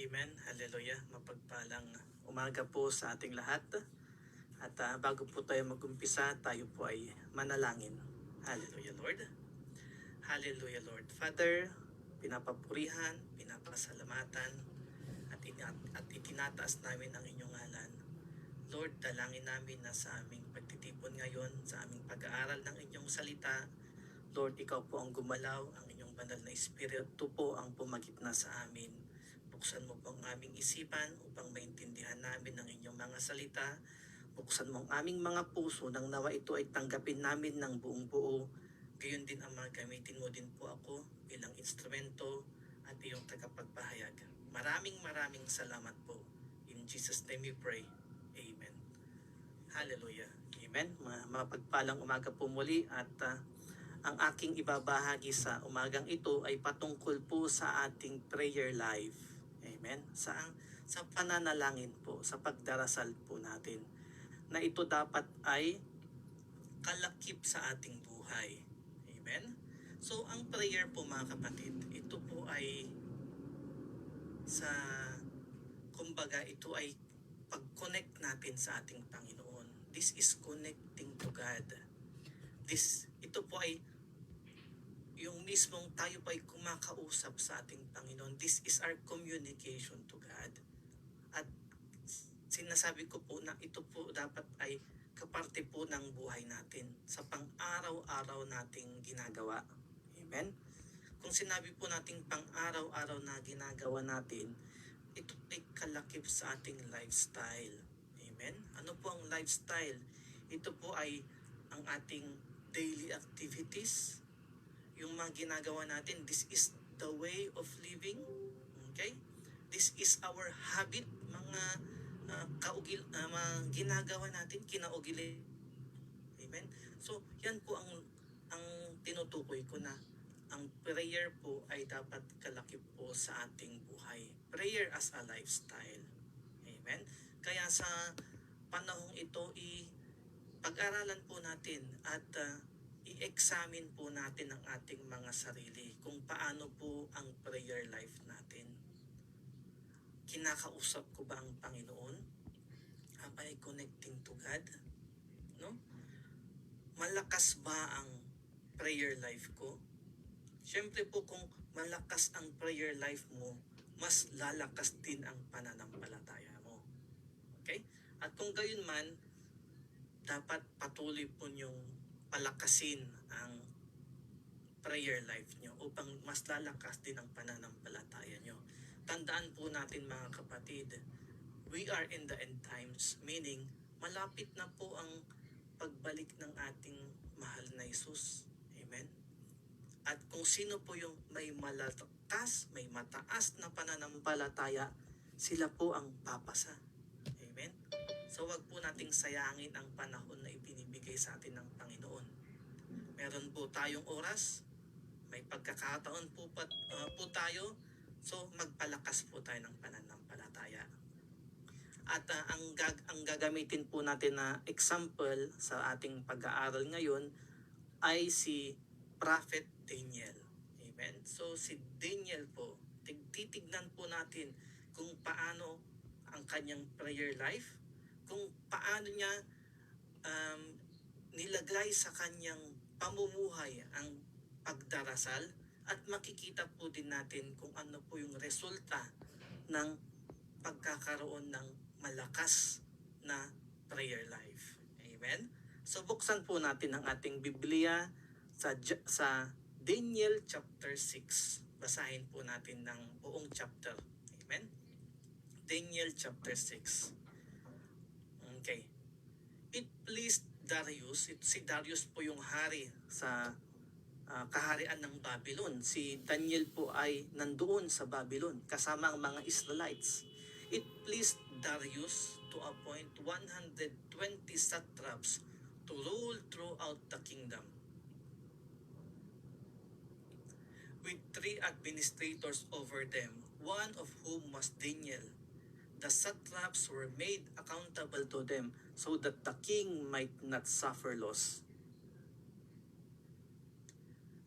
Amen. Hallelujah. Mapagpalang umaga po sa ating lahat. At bago po tayo mag-umpisa, tayo po ay manalangin. Hallelujah, Lord. Hallelujah, Lord. Father, pinapapurihan, pinapasalamatan, at itinataas namin ang inyong ngalan. Lord, dalangin namin na sa aming pagtitipon ngayon, sa aming pag-aaral ng inyong salita, Lord, ikaw po ang gumalaw, ang inyong banal na espiritu po ang pumagitna sa amin. Buksan mo po ang aming isipan upang maintindihan namin ang inyong mga salita. Buksan mo ang aming mga puso nang nawa ito ay tanggapin namin ng buong buo. Gayon din ang gamitin mo din po ako bilang instrumento at iyong tagapagpahayag. Maraming salamat po. In Jesus' name we pray. Amen. Hallelujah. Amen. Mapagpalang umaga po muli at ang aking ibabahagi sa umagang ito ay patungkol po sa ating prayer life. Amen. Sa pananalangin po, sa pagdarasal po natin, na ito dapat ay kalakip sa ating buhay. Amen. So, ang prayer po mga kapatid, ito po ay kumbaga ito ay pag-connect natin sa ating Panginoon. This is connecting to God. Ito po ay yung mismong tayo pa ay kumakausap sa ating Panginoon. This is our communication to God. At sinasabi ko po na ito po dapat ay kaparte po ng buhay natin sa pang-araw-araw nating ginagawa. Amen? Kung sinabi po nating pang-araw-araw na ginagawa natin, ito ay kalakip sa ating lifestyle. Amen? Ano po ang lifestyle? Ito po ay ang ating daily activities, yung mga ginagawa natin. This is the way of living. Okay? This is our habit, mga ginagawa natin, kinaugili. Amen? So, yan po ang tinutukoy ko na ang prayer po ay dapat kalakip po sa ating buhay. Prayer as a lifestyle. Amen? Kaya sa panahong ito, pag-aralan po natin at i-examine po natin ang ating mga sarili kung paano po ang prayer life natin. Kinakausap ko ba ang Panginoon? Am I connecting to God? No? Malakas ba ang prayer life ko? Siyempre po kung malakas ang prayer life mo, mas lalakas din ang pananampalataya mo. Okay? At kung gayon man, dapat patuloy po niyong palakasin ang prayer life nyo upang mas lalakas din ang pananampalataya nyo. Tandaan po natin mga kapatid, we are in the end times, meaning malapit na po ang pagbalik ng ating mahal na Jesus. Amen? At kung sino po yung may malakas, may mataas na pananampalataya, sila po ang papasa. Amen? So wag po nating sayangin ang panahon na ibinibigay sa atin ng Panginoon. Meron po tayong oras, may pagkakataon po tayo, so magpalakas po tayo ng pananampalataya. At ang gagamitin po natin na example sa ating pag-aaral ngayon ay si Prophet Daniel. Amen? So si Daniel po, titignan po natin kung paano ang kanyang prayer life, kung paano niya nilagay sa kanyang pamumuhay ang pagdarasal, at makikita po din natin kung ano po yung resulta ng pagkakaroon ng malakas na prayer life. Amen? So buksan po natin ang ating Biblia sa Daniel chapter 6. Basahin po natin ng buong chapter. Amen? Daniel chapter 6. Okay. It pleased Darius, si Darius po yung hari sa kaharian ng Babylon. Si Daniel po ay nandoon sa Babylon kasama ang mga Israelites. It pleased Darius to appoint 120 satraps to rule throughout the kingdom, with 3 administrators over them, one of whom was Daniel. The satraps were made accountable to them so that the king might not suffer loss.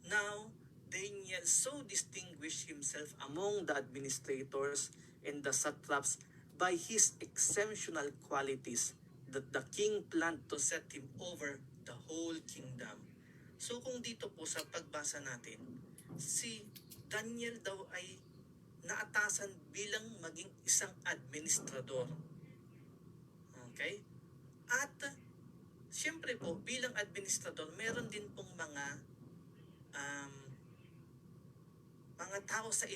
Now, Daniel so distinguished himself among the administrators and the satraps by his exceptional qualities that the king planned to set him over the whole kingdom. So kung dito po sa pagbasa natin, si Daniel daw ay naatasan bilang maging isang administrador. Okay? At siyempre po, bilang administrador, meron din pong um, mga tao sa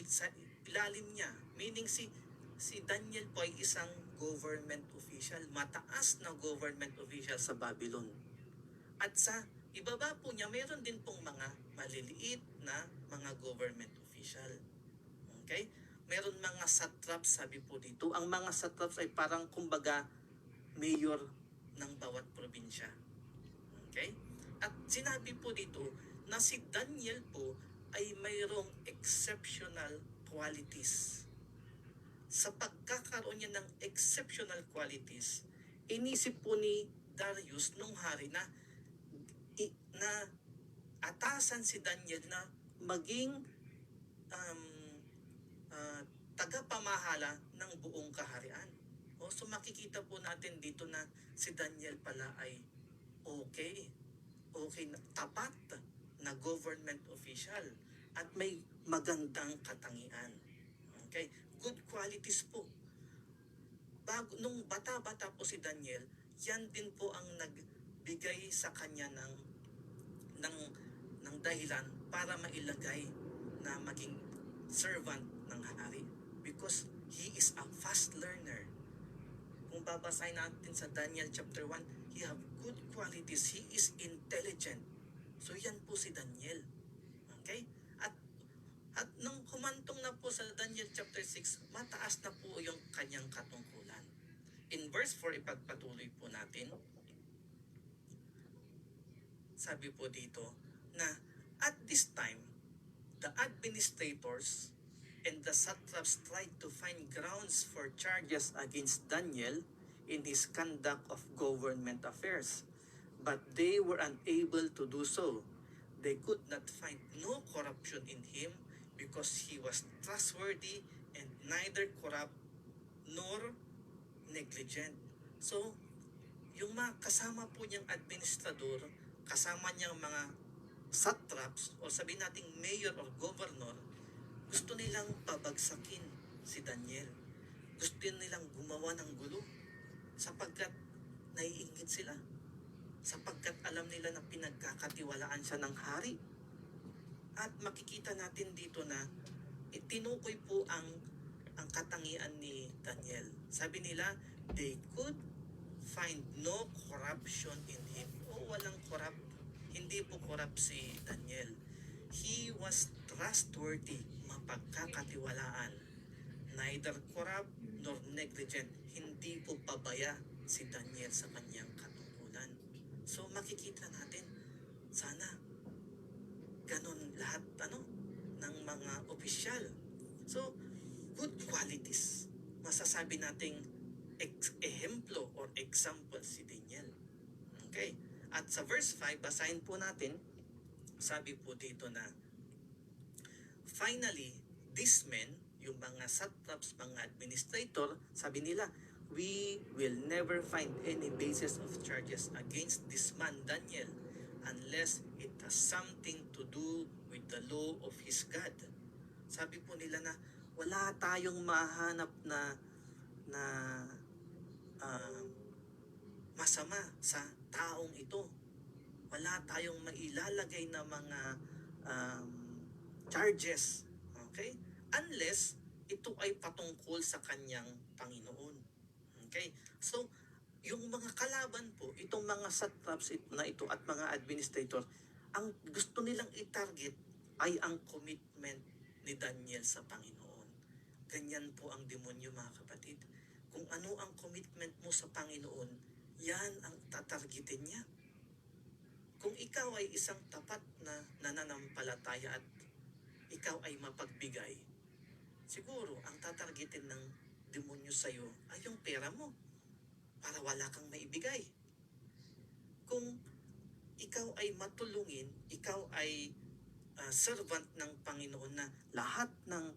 ilalim niya. Meaning si Daniel po ay isang government official, mataas na government official sa Babylon. At sa ibaba po niya, meron din pong mga maliliit na mga government official. Okay? Meron mga satraps, sabi po dito. Ang mga satraps ay parang kumbaga mayor ng bawat probinsya. Okay? At sinabi po dito na si Daniel po ay mayroong exceptional qualities. Sa pagkakaroon niya ng exceptional qualities, inisip po ni Darius nung hari na atasan si Daniel na maging tagapamahala ng buong kaharian. So makikita po natin dito na si Daniel pala ay okay na tapat na government official at may magandang katangian. Okay? Good qualities po. Nung bata-bata po si Daniel, yan din po ang nagbigay sa kanya ng dahilan para mailagay na maging servant ng hari. Because he is a fast learner. Kung babasahin natin sa Daniel chapter 1, he have good qualities. He is intelligent. So yan po si Daniel. Okay? At nung humantong na po sa Daniel chapter 6, mataas na po yung kanyang katungkulan. In verse 4, ipagpatuloy po natin. Sabi po dito na at this time, the administrators and the satraps tried to find grounds for charges against Daniel in his conduct of government affairs, but they were unable to do so. They could not find no corruption in him because he was trustworthy and neither corrupt nor negligent. So, yung mga kasama po niyang administrador, kasama niyang mga satraps, o sabihin nating mayor or governor, gusto nilang pabagsakin si Daniel. Gusto nilang gumawa ng gulo sapagkat naiinggit sila. Sapagkat alam nila na pinagkakatiwalaan siya ng hari. At makikita natin dito na itinukoy po ang katangian ni Daniel. Sabi nila, they could find no corruption in him. Walang corrupt. Hindi po corrupt si Daniel. He was trustworthy, mapagkakatiwalaan. Neither corrupt nor negligent. Hindi po pabaya si Daniel sa kanyang katungkulan. So makikita natin, sana ganon lahat ng mga opisyal. So good qualities. Masasabi nating ehemplo or example si Daniel. Okay? At sa verse 5, basahin po natin, sabi po dito na, finally, these men, yung mga satraps, mga administrator, sabi nila, we will never find any basis of charges against this man, Daniel, unless it has something to do with the law of his God. Sabi po nila na, wala tayong mahanap na masama sa taong ito. Wala tayong mailalagay na mga charges. Okay? Unless ito ay patungkol sa kanyang Panginoon. Okay? So, yung mga kalaban po, itong mga satraps na ito at mga administrator, ang gusto nilang i-target ay ang commitment ni Daniel sa Panginoon. Ganyan po ang demonyo, mga kapatid. Kung ano ang commitment mo sa Panginoon, yan ang tatargetin niya. Kung ikaw ay isang tapat na nananampalataya at ikaw ay mapagbigay, siguro ang tatargetin ng demonyo sa iyo ay yung pera mo para wala kang maibigay. Kung ikaw ay matulungin, ikaw ay servant ng Panginoon na lahat ng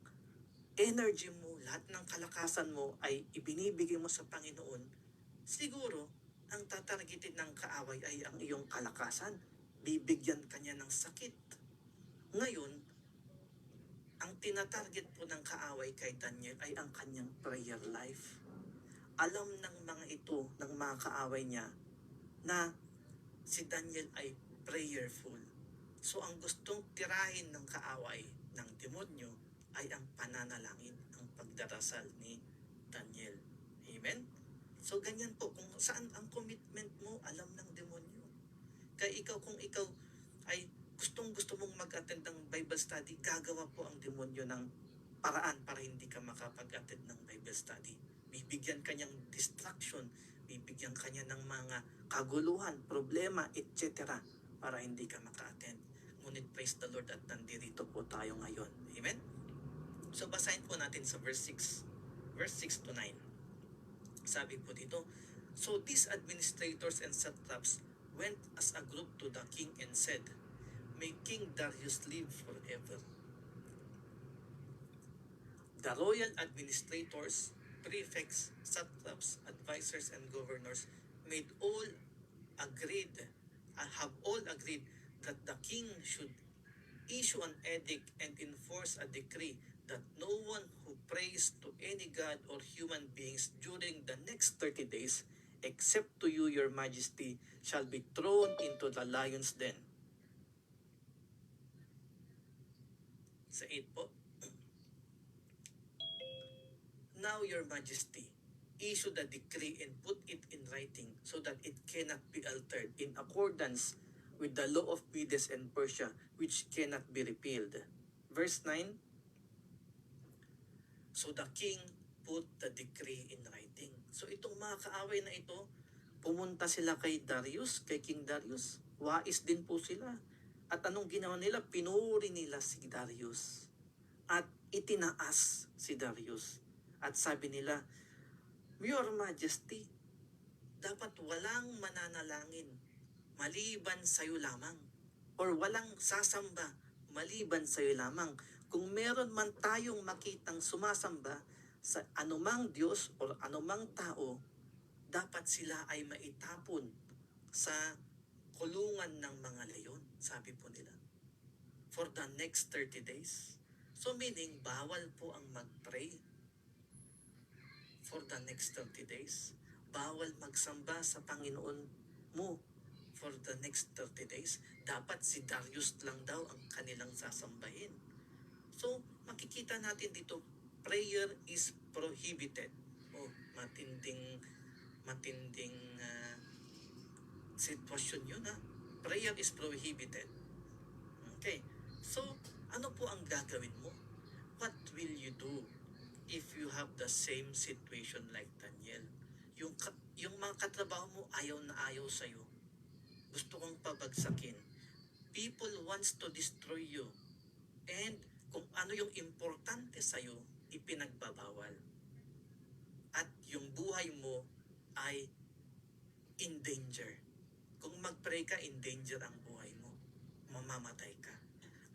energy mo, lahat ng kalakasan mo ay ibinibigay mo sa Panginoon, siguro, ang tatargetin ng kaaway ay ang iyong kalakasan. Bibigyan kanya ng sakit. Ngayon, ang tinatarget po ng kaaway kay Daniel ay ang kanyang prayer life. Alam ng mga ito, ng mga kaaway niya, na si Daniel ay prayerful. So ang gustong tirahin ng kaaway, ng demonyo, ay ang pananalangin, ang pagdarasal ni Daniel. Amen? So ganyan po, kung saan ang commitment mo, alam ng demonyo. Kaya ikaw, kung ikaw ay gusto mong mag-attend ng Bible study, gagawa po ang demonyo ng paraan para hindi ka makapag-attend ng Bible study. Bibigyan kanyang distraction, bibigyan kanya ng mga kaguluhan, problema, etc. para hindi ka maka-attend. Ngunit praise the Lord at nandito po tayo ngayon. Amen? So basahin po natin sa verse 6. Verse 6 to 9. Sabi po dito, so these administrators and satraps went as a group to the king and said, may King Darius live forever. The royal administrators, prefects, satraps, advisors, and governors have all agreed that the king should issue an edict and enforce a decree that no one who prays to any god or human beings during the next 30 days, except to you, your majesty, shall be thrown into the lion's den. Sa 8 po, now, your majesty, issue the decree and put it in writing so that it cannot be altered in accordance with the law of Medes and Persia, which cannot be repealed. Verse 9, so the king put the decree in writing. So itong mga kaaway na ito, pumunta sila kay Darius, kay King Darius. Wais din po sila. At anong ginawa nila? Pinuri nila si Darius. At itinaas si Darius. At sabi nila, Your Majesty, dapat walang mananalangin maliban sa iyo lamang. Or walang sasamba maliban sa iyo lamang. Kung meron man tayong makitang sumasamba sa anumang Diyos o anumang tao, dapat sila ay maitapon sa kulungan ng mga leyon, sabi po nila. For the next 30 days. So meaning, bawal po ang mag-pray for the next 30 days. Bawal magsamba sa Panginoon mo for the next 30 days. Dapat si Darius lang daw ang kanilang sasambahin. So, makikita natin dito, prayer is prohibited. Oh, matinding sitwasyon yun, ha? Prayer is prohibited. Okay. So, ano po ang gagawin mo? What will you do if you have the same situation like Daniel? Yung mga katrabaho mo ayaw na ayaw sa'yo. Gusto kong pabagsakin. People wants to destroy you. And kung ano yung importante sa'yo, ipinagbabawal. At yung buhay mo ay in danger. Kung mag-pray ka, in danger ang buhay mo. Mamamatay ka.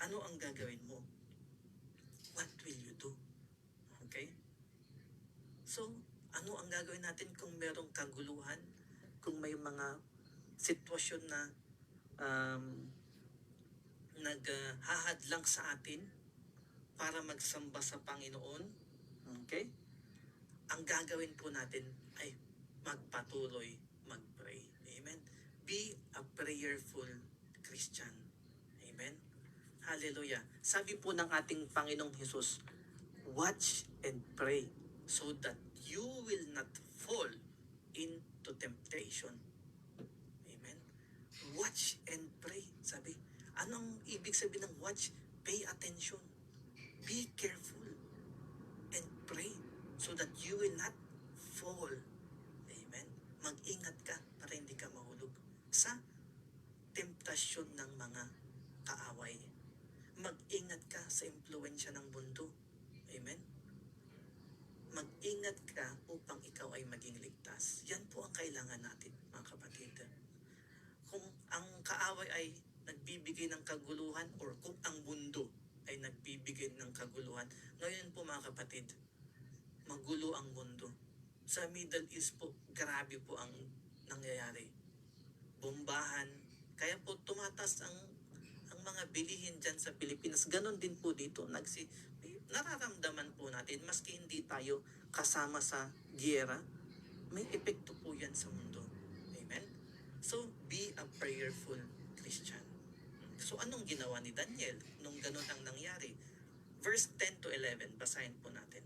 Ano ang gagawin mo? What will you do? Okay? So, ano ang gagawin natin kung merong kaguluhan? Kung may mga sitwasyon na naghahadlang sa atin para magsamba sa Panginoon? Okay? Ang gagawin po natin ay magpatuloy mag-pray. Amen? Be a prayerful Christian. Amen? Hallelujah. Sabi po ng ating Panginoong Hesus, watch and pray so that you will not fall into temptation. Amen? Watch and pray. Sabi, anong ibig sabihin ng watch? Pay attention. Be careful. And pray so that you will not fall. Amen? Mag-ingat ka para hindi ka mahulog sa temptasyon ng mga kaaway. Mag-ingat ka sa impluensya ng mundo. Amen? Mag-ingat ka upang ikaw ay maging ligtas. Yan po ang kailangan natin, mga kapatid. Kung ang kaaway ay nagbibigay ng kaguluhan or kung ang mundo ay nagbibigay ng kaguluhan, ngayon po mga kapatid, magulo ang mundo. Sa Middle East po, grabe po ang nangyayari. Bombahan. Kaya po tumatas ang mga bilihin dyan sa Pilipinas. Ganon din po dito. Nararamdaman po natin, maski hindi tayo kasama sa giyera, may epekto po yan sa mundo. Amen? So, be a prayerful Christian. So, anong ginawa ni Daniel nung ganon ang nangyari? Verse 10 to 11, basahin po natin.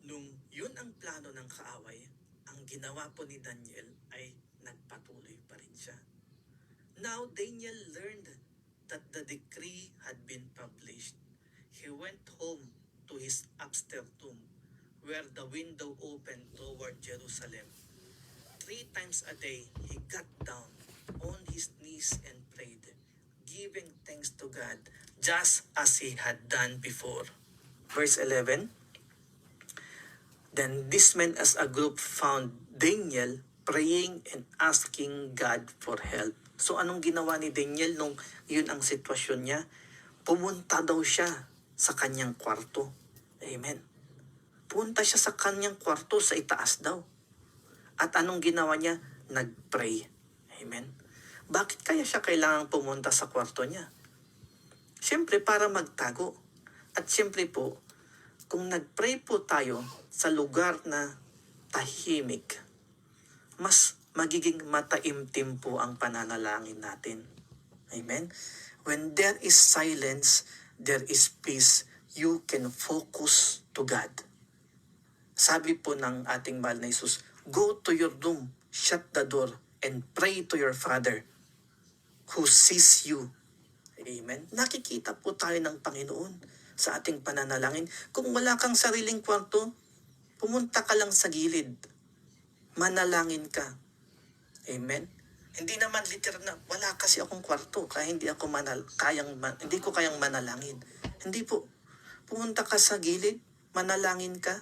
Nung yun ang plano ng kaaway, ang ginawa po ni Daniel ay nagpatuloy pa rin siya. Now Daniel learned that the decree had been published. He went home to his upstairs tomb, where the window opened toward Jerusalem. 3 times a day he got down on his knees and prayed, giving thanks to God, just as he had done before. Verse 11, then these men as a group found Daniel praying and asking God for help. So anong ginawa ni Daniel nung yun ang sitwasyon niya? Pumunta daw siya sa kanyang kwarto. Amen. Punta siya sa kanyang kwarto sa itaas daw. At anong ginawa niya? Nag-pray. Amen. Bakit kaya siya kailangang pumunta sa kwarto niya? Siyempre para magtago. At siyempre po, kung nag-pray po tayo sa lugar na tahimik, mas magiging mataimtim po ang pananalangin natin. Amen? When there is silence, there is peace. You can focus to God. Sabi po ng ating mahal na Jesus, go to your room, shut the door, and pray to your Father who sees you. Amen? Nakikita po tayo ng Panginoon sa ating pananalangin. Kung wala kang sariling kwarto, pumunta ka lang sa gilid. Manalangin ka. Amen? Hindi naman literal na, wala kasi akong kwarto, kaya hindi ko kayang manalangin. Hindi po. Pumunta ka sa gilid, manalangin ka,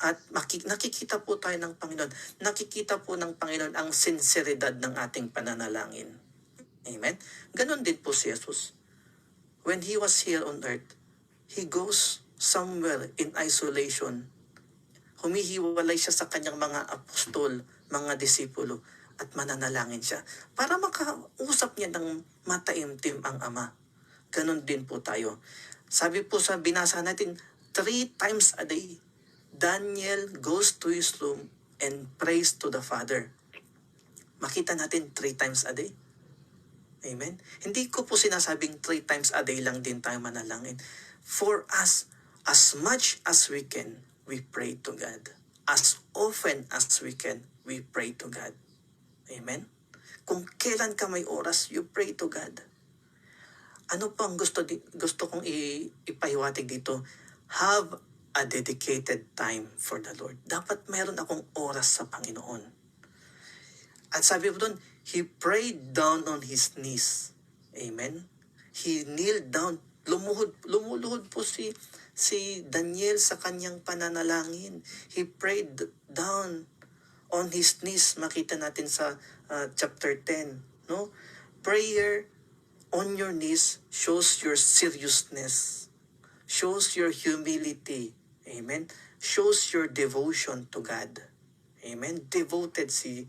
at nakikita po tayo ng Panginoon. Nakikita po ng Panginoon ang sinseridad ng ating pananalangin. Amen? Ganon din po si Jesus. When He was here on earth, He goes somewhere in isolation. Humihiwalay siya sa kanyang mga apostol, mga disipulo, at mananalangin siya para makausap niya ng mataimtim ang Ama. Ganon din po tayo. Sabi po sa binasa natin, 3 times a day, Daniel goes to his room and prays to the Father. Makita natin 3 times a day. Amen? Hindi ko po sinasabing 3 times a day lang din tayo manalangin. For us, as much as we can, we pray to God. As often as we can, we pray to God. Amen? Kung kailan ka may oras, you pray to God. Ano pa ang gusto kong ipahiwatig dito? Have a dedicated time for the Lord. Dapat mayroon akong oras sa Panginoon. At sabi po doon, he prayed down on his knees. Amen? He kneeled down. Lumuluhod po si Daniel sa kanyang pananalangin. He prayed down on his knees. Makita natin sa chapter 10. No? Prayer on your knees shows your seriousness. Shows your humility. Amen? Shows your devotion to God. Amen? Devoted si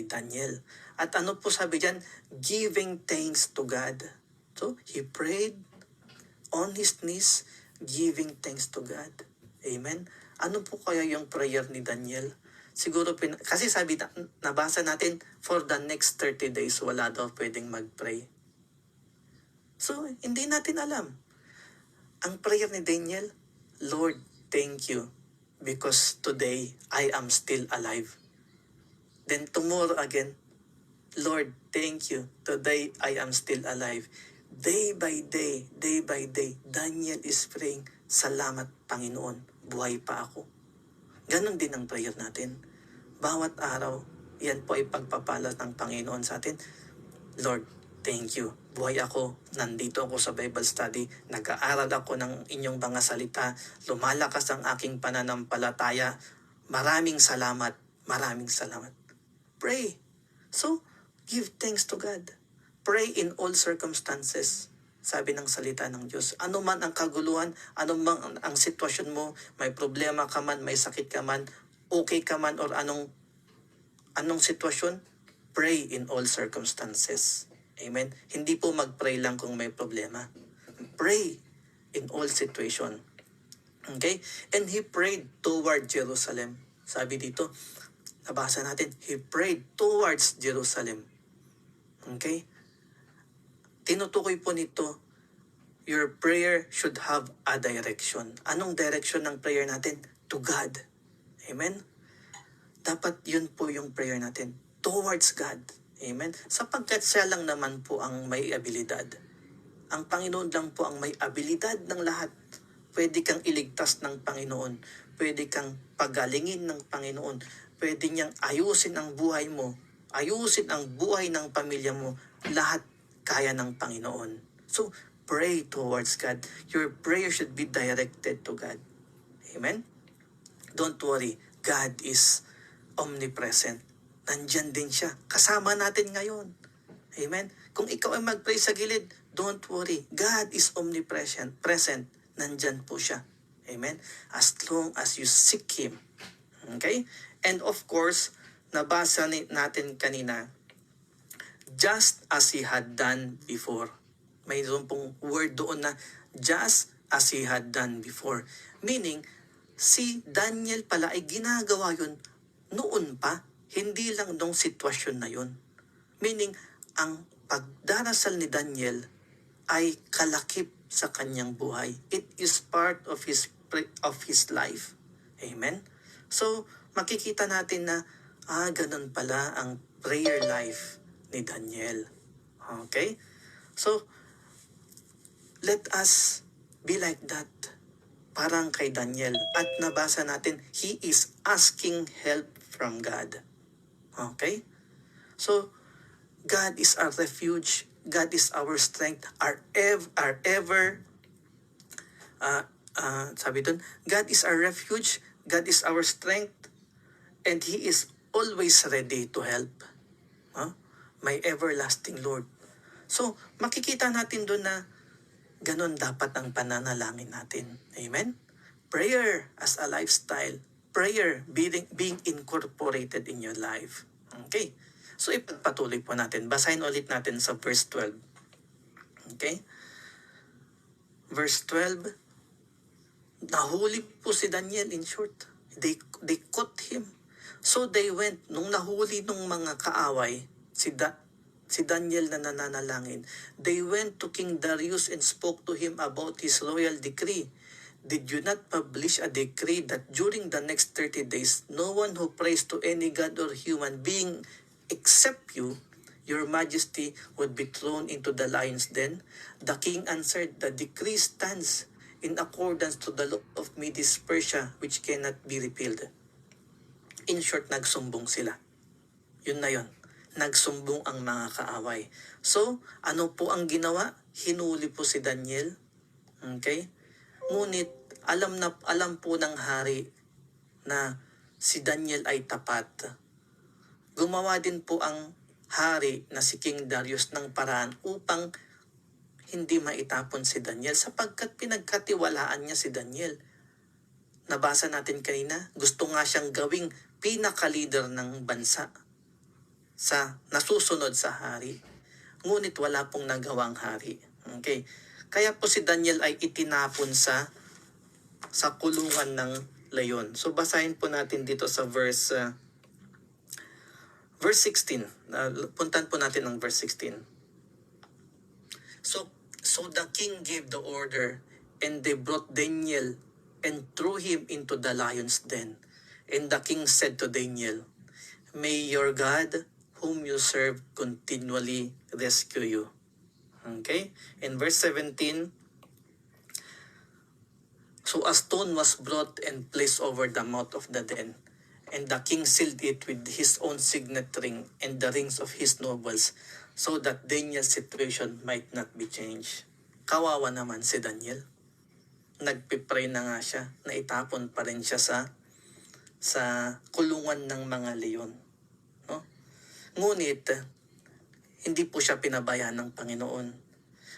Daniel. At ano po sabi diyan? Giving thanks to God. So, he prayed on his knees, giving thanks to God. Amen? Ano po kaya yung prayer ni Daniel? Siguro, kasi sabi, nabasa natin, for the next 30 days, wala daw pwedeng mag-pray. So, hindi natin alam. Ang prayer ni Daniel, Lord, thank you, because today, I am still alive. Then tomorrow again, Lord, thank you, today, I am still alive. Day by day, Daniel is praying, salamat Panginoon, buhay pa ako. Ganon din ang prayer natin. Bawat araw, yan po ay pagpapala ng Panginoon sa atin. Lord, thank you, buhay ako, nandito ako sa Bible study, nag-aaral ako ng inyong mga salita, lumalakas ang aking pananampalataya. Maraming salamat. Pray. So, give thanks to God. Pray in all circumstances. sabi ng salita ng Diyos. Ano man ang kaguluhan, ano man ang sitwasyon mo, may problema ka man, may sakit ka man, okay ka man, or anong sitwasyon, pray in all circumstances. Amen? Hindi po mag-pray lang kung may problema. Pray in all situation. Okay? And he prayed toward Jerusalem. Sabi dito, nabasa natin, he prayed towards Jerusalem. Okay? Tinutukoy po nito, your prayer should have a direction. Anong direction ng prayer natin? To God. Amen? Dapat yun po yung prayer natin. Towards God. Amen? Sapagkat siya lang naman po ang may abilidad. Ang Panginoon lang po ang may abilidad ng lahat. Pwede kang iligtas ng Panginoon. Pwede kang pagalingin ng Panginoon. Pwede niyang ayusin ang buhay mo. Ayusin ang buhay ng pamilya mo. Lahat kaya ng Panginoon. So, pray towards God. Your prayer should be directed to God. Amen? Don't worry. God is omnipresent. Nandyan din siya. Kasama natin ngayon. Amen? Kung ikaw ay mag-pray sa gilid, don't worry. God is omnipresent. Present. Nandyan po siya. Amen? As long as you seek Him. Okay? And of course, nabasa natin kanina, just as He had done before. Mayroon pong word doon na just as He had done before. Meaning, si Daniel pala ay ginagawa yun noon pa, hindi lang nung sitwasyon na yun. Meaning, ang pagdarasal ni Daniel ay kalakip sa kanyang buhay. It is part of his life. Amen? So, makikita natin na, ganun pala ang prayer life ni Daniel. Okay? So, let us be like that. Parang kay Daniel. At nabasa natin, he is asking help from God. Okay? So, God is our refuge. God is our strength. Sabi dun, God is our refuge. God is our strength. And He is always ready to help. My everlasting Lord. So, makikita natin dun na ganon dapat ang pananalangin natin. Amen? Prayer as a lifestyle. Prayer being incorporated in your life. Okay? So, ipagpatuloy po natin. Basahin ulit natin sa verse 12. Okay? Verse 12. Nahuli po si Daniel, in short. They caught him. So, they went, nung nahuli nung mga kaaway, si Daniel na nananalangin, they went to King Darius and spoke to him about his royal decree. Did you not publish a decree that during the next 30 days, no one who prays to any god or human being except you, your majesty, would be thrown into the lion's den? The king answered, the decree stands in accordance to the law of Medes Persia, which cannot be repealed. In short, nagsumbong sila. Yun na yun. Nagsumbong ang mga kaaway. So, ano po ang ginawa? Hinuli po si Daniel. Okay? Ngunit, alam po ng hari na si Daniel ay tapat. Gumawa din po ang hari na si King Darius ng paraan upang hindi maitapon si Daniel sapagkat pinagkatiwalaan niya si Daniel. Nabasa natin kanina, gusto nga siyang gawing pinaka-leader ng bansa sa nasusunod sa hari. Ngunit wala pong nagawang hari. Okay. Kaya po si Daniel ay itinapon sa kulungan ng leyon. So basahin po natin dito sa verse 16. Puntan po natin ang verse 16. So the king gave the order, and they brought Daniel and threw him into the lion's den. And the king said to Daniel, may your God, whom you serve, continually rescue you. Okay? In verse 17, so a stone was brought and placed over the mouth of the den, and the king sealed it with his own signet ring and the rings of his nobles, so that Daniel's situation might not be changed. Kawawa naman si Daniel. Nagpipray na nga siya, na itapon pa rin siya sa kulungan ng mga leyon. No? Ngunit, hindi po siya pinabayaan ng Panginoon.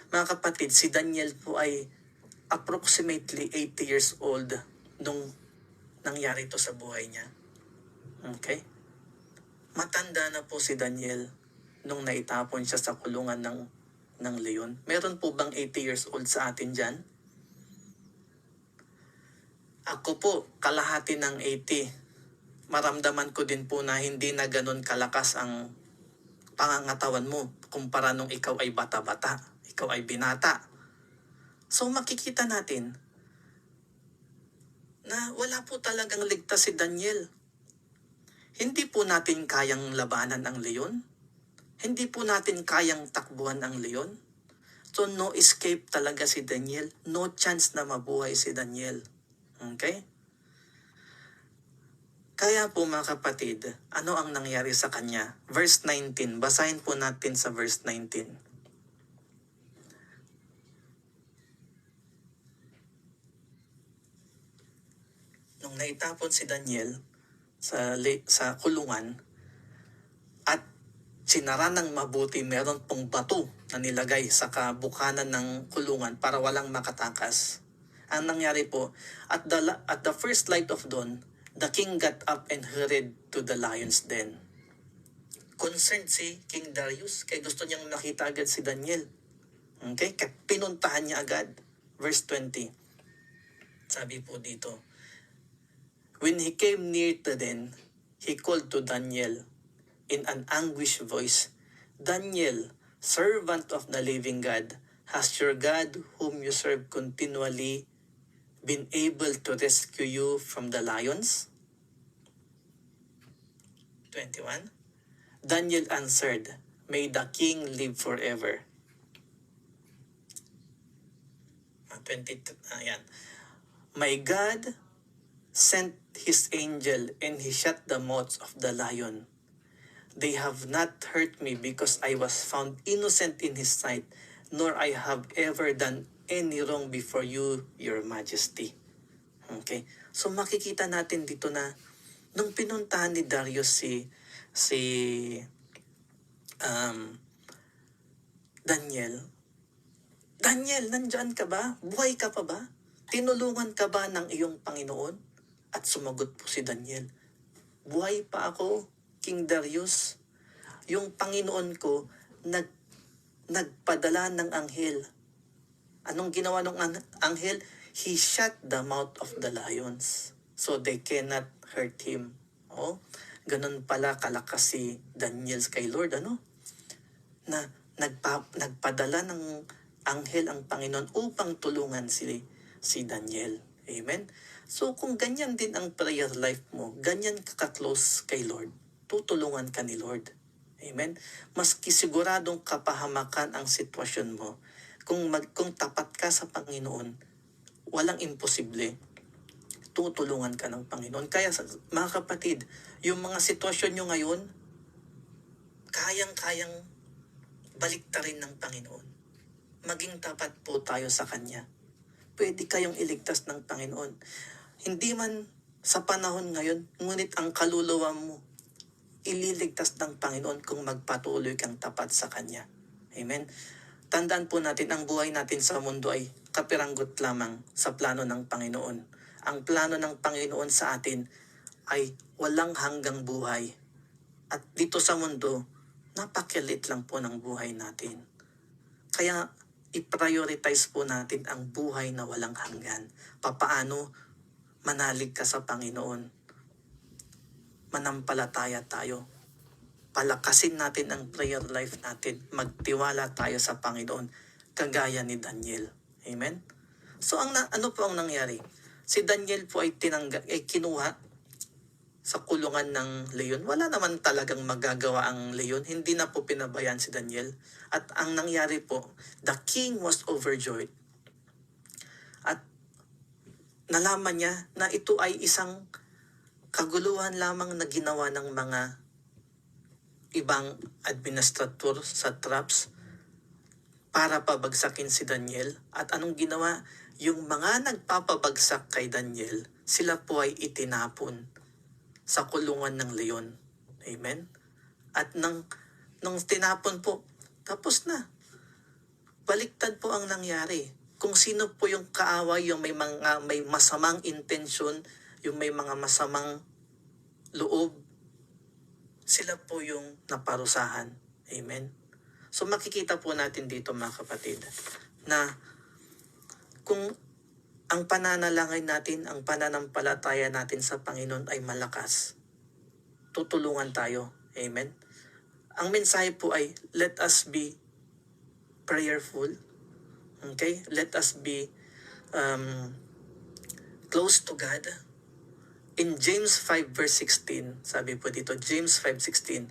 Mga kapatid, si Daniel po ay approximately 80 years old nung nangyari ito sa buhay niya. Okay? Matanda na po si Daniel nung naitapon siya sa kulungan ng leon. Meron po bang 80 years old sa atin dyan? Ako po, kalahati ng 80. Maramdaman ko din po na hindi na ganun kalakas ang pangangatawan mo kumpara nung ikaw ay bata-bata, ikaw ay binata. So makikita natin na wala po talagang ligtas si Daniel. Hindi po natin kayang labanan ang leon. Hindi po natin kayang takbuhan ang leon. So no escape talaga si Daniel. No chance na mabuhay si Daniel. Okay? Kaya po mga kapatid, ano ang nangyari sa kanya? Verse 19, basahin po natin sa verse 19. Nung naitapon si Daniel sa kulungan at sinara ng mabuti, meron pong bato na nilagay sa kabukanan ng kulungan para walang makatakas. Ang nangyari po, at the first light of dawn, the king got up and hurried to the lion's den. Concerned si King Darius, kaya gusto niyang makita agad si Daniel. Okay? Kaya pinuntahan niya agad. Verse 20. Sabi po dito, when he came near to den, he called to Daniel in an anguished voice, Daniel, servant of the living God, has your God whom you serve continually been able to rescue you from the lions? 21. Daniel answered, may the king live forever. 22. Ayan. My God sent his angel and he shut the mouths of the lion. They have not hurt me because I was found innocent in his sight, nor I have ever done any wrong before you, your majesty. Okay? So makikita natin dito na nung pinuntahan ni Darius si Daniel, nandyan ka ba? Buhay ka pa ba? Tinulungan ka ba ng iyong Panginoon? At sumagot po si Daniel, buhay pa ako, King Darius. Yung Panginoon ko, nagpadala ng anghel. Anong ginawa ng anghel? He shut the mouth of the lions so they cannot hurt him. Oh, ganun pala kalakas si Daniel kay Lord, na nagpadala ng anghel ang Panginoon upang tulungan si Daniel. Amen? So kung ganyan din ang prayer life mo, ganyan ka-close kay Lord, tutulungan ka ni Lord. Amen? Maski siguradong kapahamakan ang sitwasyon mo, kung tapat ka sa Panginoon, walang imposible. Tutulungan ka ng Panginoon. Kaya mga kapatid, yung mga sitwasyon nyo ngayon, kayang-kayang baliktarin ng Panginoon. Maging tapat po tayo sa Kanya. Pwede kayong iligtas ng Panginoon. Hindi man sa panahon ngayon, ngunit ang kaluluwa mo, ililigtas ng Panginoon kung magpatuloy kang tapat sa Kanya. Amen? Tandaan po natin, ang buhay natin sa mundo ay kapiranggot lamang sa plano ng Panginoon. Ang plano ng Panginoon sa atin ay walang hanggang buhay. At dito sa mundo, napakilit lang po ng buhay natin. Kaya i-prioritize po natin ang buhay na walang hanggan. Papaano manalig ka sa Panginoon? Manampalataya tayo. Palakasin natin ang prayer life natin. Magtiwala tayo sa Panginoon, kagaya ni Daniel. Amen? So ano po ang nangyari? Si Daniel po ay kinuha sa kulungan ng leon. Wala naman talagang magagawa ang leon. Hindi na po pinabayaan si Daniel. At ang nangyari po, the king was overjoyed. At nalaman niya na ito ay isang kaguluhan lamang na ginawa ng mga ibang administrator sa traps para pabagsakin si Daniel. At anong ginawa? Yung mga nagpapabagsak kay Daniel, sila po ay itinapon sa kulungan ng leon. Amen? At nung tinapon po, tapos na. baliktad po ang nangyari. Kung sino po yung kaaway, yung may masamang intensyon, yung may mga masamang loob, sila po yung naparusahan. Amen. So makikita po natin dito mga kapatid na kung ang pananalangin natin, ang pananampalataya natin sa Panginoon ay malakas, tutulungan tayo. Amen. Ang mensahe po ay let us be prayerful. Okay? Let us be close to God. In James 5 verse 16, sabi po dito, James 5:16,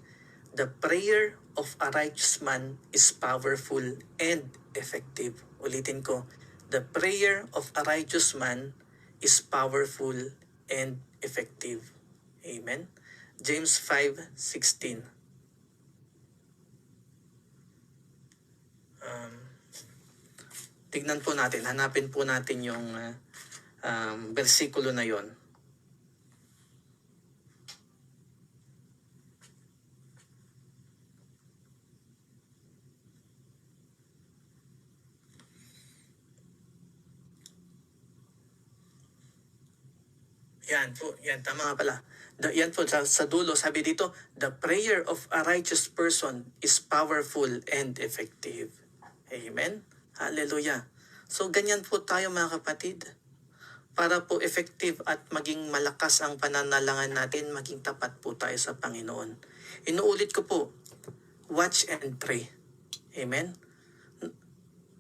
the prayer of a righteous man is powerful and effective. Ulitin ko, the prayer of a righteous man is powerful and effective. Amen? James 5:16. Tignan po natin, hanapin po natin yung versikulo na yon. Yan po, yan, tama nga pala. Yan po, sa dulo, sabi dito, the prayer of a righteous person is powerful and effective. Amen? Hallelujah. So, ganyan po tayo mga kapatid. Para po effective at maging malakas ang pananalangan natin, maging tapat po tayo sa Panginoon. Inuulit ko po, watch and pray. Amen?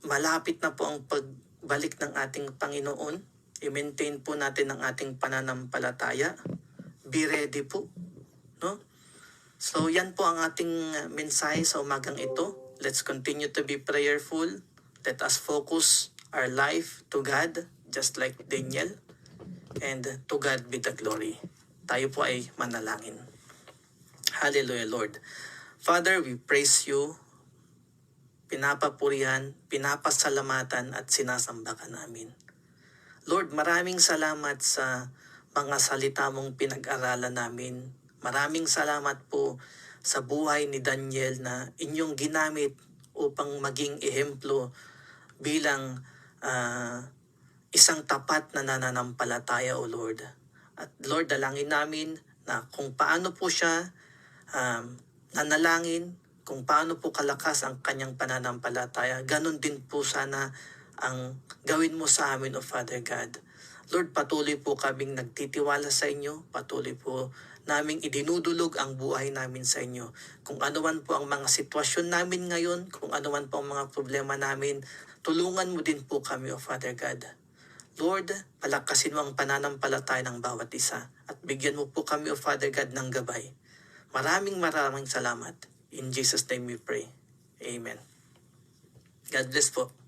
Malapit na po ang pagbalik ng ating Panginoon. I-maintain po natin ang ating pananampalataya. Be ready po. No? So yan po ang ating mensahe sa umagang ito. Let's continue to be prayerful. Let us focus our life to God, just like Daniel. And to God be the glory. Tayo po ay manalangin. Hallelujah, Lord. Father, we praise you. Pinapapurihan, pinapasalamatan at sinasamba ka namin. Lord, maraming salamat sa mga salita mong pinag-aralan namin. Maraming salamat po sa buhay ni Daniel na inyong ginamit upang maging ehemplo bilang isang tapat na nananampalataya, O Lord. At Lord, dalangin namin na kung paano po siya nanalangin, kung paano po kalakas ang kanyang pananampalataya, ganun din po sana ang gawin mo sa amin, O Father God. Lord, patuloy po kaming nagtitiwala sa inyo, patuloy po naming idinudulog ang buhay namin sa inyo. Kung ano man po ang mga sitwasyon namin ngayon, kung ano man po ang mga problema namin, tulungan mo din po kami, O Father God. Lord, palakasin mo ang pananampalataya ng bawat isa at bigyan mo po kami, O Father God, ng gabay. Maraming salamat. In Jesus' name we pray. Amen. God bless po.